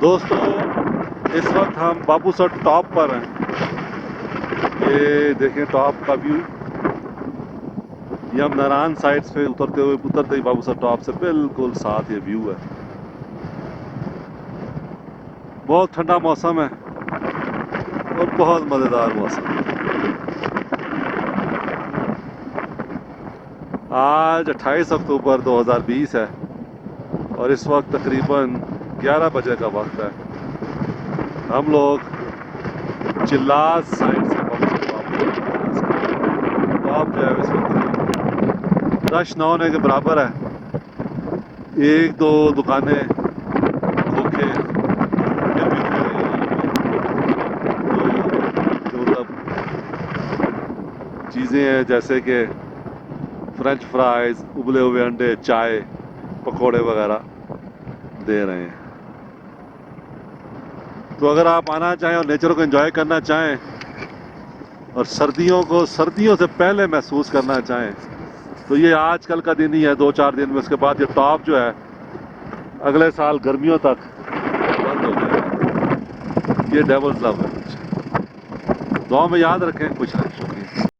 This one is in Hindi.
दोस्तों इस वक्त हम बाबूसर टॉप पर हैं। ये देखें टॉप का व्यू। ये हम नारायण साइड से उतरते ही बाबूसर टॉप से बिल्कुल साथ ये व्यू है। बहुत ठंडा मौसम है और बहुत मज़ेदार मौसम। आज 28 अक्टूबर 2020 है और इस वक्त तकरीबन 11 बजे का वक्त है। हम लोग चिल्लास साइड से टॉप जो है इस वक्त रश न होने के बराबर है। एक दो दुकानें खोखे फिर भी खुली हैं। जो मतलब चीज़ें हैं जैसे कि फ्रेंच फ्राइज, उबले हुए अंडे, चाय, पकोड़े वगैरह दे रहे हैं। तो अगर आप आना चाहें और नेचर को एंजॉय करना चाहें और सर्दियों को सर्दियों से पहले महसूस करना चाहें तो ये आजकल का दिन ही है, 2-4 दिन में। उसके बाद ये टॉप जो है अगले साल गर्मियों तक बंद हो जाएगा। ये डेवल्स लव है। दुआ में याद रखें। कुछ नहीं।